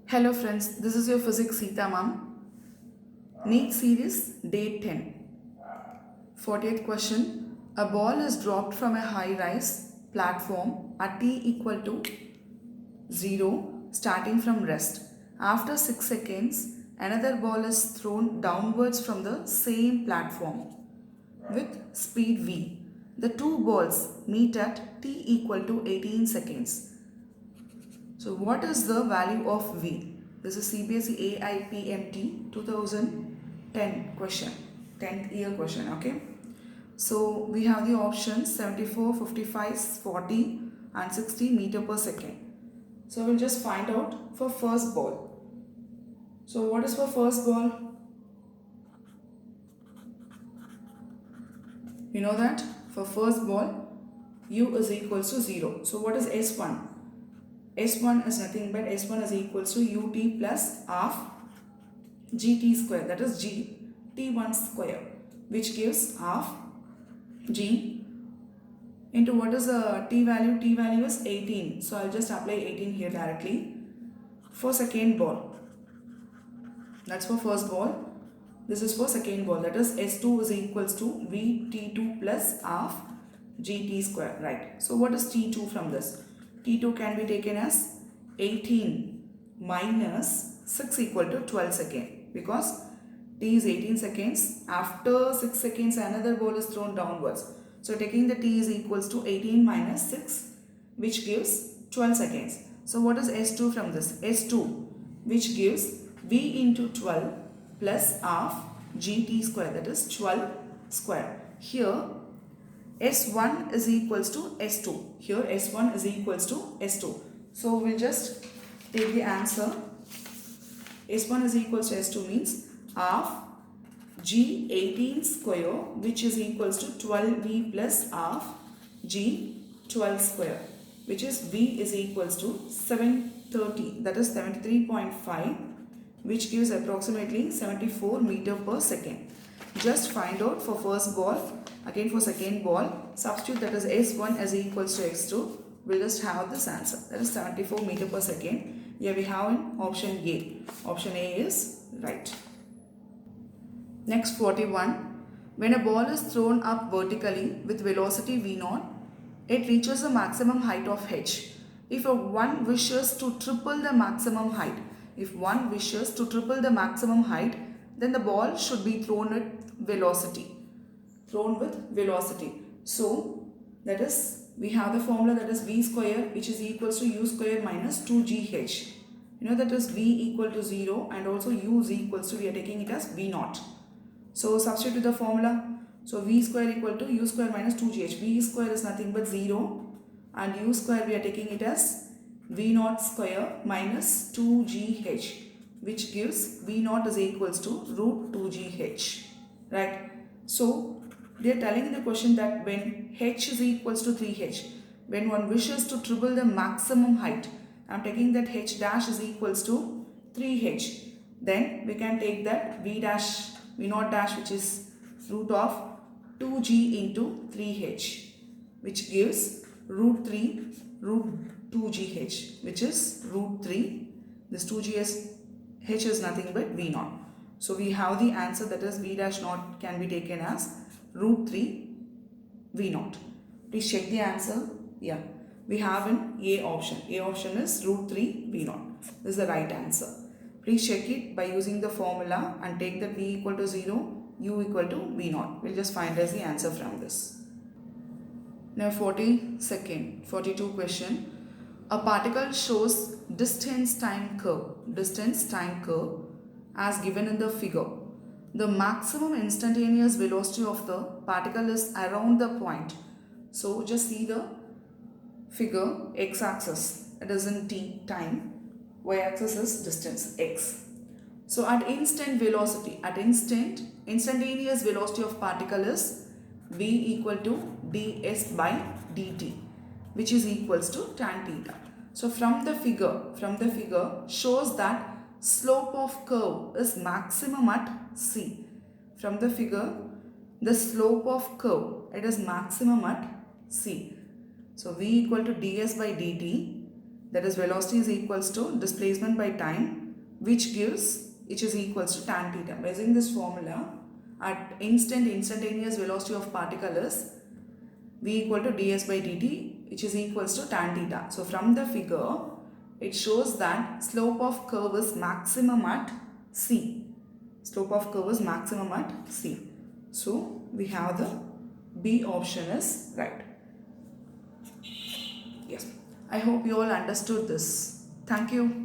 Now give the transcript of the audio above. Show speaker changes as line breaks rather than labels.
Hello friends, this is your physics Sita ma'am. NEET series day 10. 40th question. A ball is dropped from a high-rise platform at t equal to 0 starting from rest. After 6 seconds, another ball is thrown downwards from the same platform with speed v. The two balls meet at t equal to 18 seconds. So what is the value of V? This is CBSE AIPMT 2010 question, 10th year question, okay? So we have the options 74, 55, 40 and 60 meter per second. So we'll just find out for first ball. So what is for first ball? You know that for first ball U is equals to 0. So what is S1? S1 is nothing but S1 is equals to ut plus half gt square, that is g t1 square, which gives half g into what is the t value? T value is 18. So I'll just apply 18 here directly. For second ball, that's for first ball. This is for second ball, that is S2 is equals to vt2 plus half gt square, right? So what is t2 from this? T2 can be taken as 18 minus 6 equal to 12 seconds, because t is 18 seconds. After 6 seconds another ball is thrown downwards. So taking the t is equals to 18 minus 6, which gives 12 seconds. So what is S2 from this? S2, which gives v into 12 plus half gt square, that is 12 square. Here S1 is equals to S2. Here S1 is equals to S2. So we'll just take the answer. S1 is equals to S2 means half G18 square, which is equals to 12V plus half G12 square, which is V is equals to 730, that is 73.5, which gives approximately 74 meter per second. Just find out for first ball. Again for second ball, substitute, that is S1 is equals to S2. We'll just have this answer, that is 74 meter per second. Here we have in option A. Option A is right. Next 41. When a ball is thrown up vertically with velocity v0, it reaches a maximum height of h. If one wishes to triple the maximum height, then the ball should be thrown with velocity. So that is, we have the formula, that is v square, which is equals to u square minus 2gh. You know that is v equal to 0 and also u is equals to, we are taking it as v0. So substitute the formula. So v square equal to u square minus 2gh. V square is nothing but 0 and u square we are taking it as v0 square minus 2gh, which gives v0 is equals to root 2gh. Right. So they are telling in the question that when h is equals to 3h, when one wishes to triple the maximum height, I am taking that h dash is equals to 3h. Then we can take that v0 dash, which is root of 2g into 3h, which gives root 3 root 2gh, which is root 3. This 2g is, h is nothing but v0. So we have the answer, that is v dash naught can be taken as root 3 v0. Please check the answer. Yeah, we have an A option. A option is root 3 v0. This is the right answer. Please check it by using the formula and take that v equal to 0, u equal to v0. We'll just find as the answer from this. Now 42 question. A particle shows distance time curve as given in the figure. The maximum instantaneous velocity of the particle is around the point. So just see the figure, x-axis, it is in t, time, y-axis is distance, x. So at instantaneous velocity of particle is v equal to ds by dt, which is equals to tan theta. So from the figure shows that slope of curve is maximum at c. From the figure, the slope of curve, it is maximum at c. So v equal to ds by dt, that is velocity is equals to displacement by time, which is equals to tan theta. By using this formula, at instantaneous velocity of particle is v equal to ds by dt, which is equals to tan theta. So from the figure, it shows that slope of curve is maximum at C. Slope of curve is maximum at C. So we have the B option is right. Yes. I hope you all understood this. Thank you.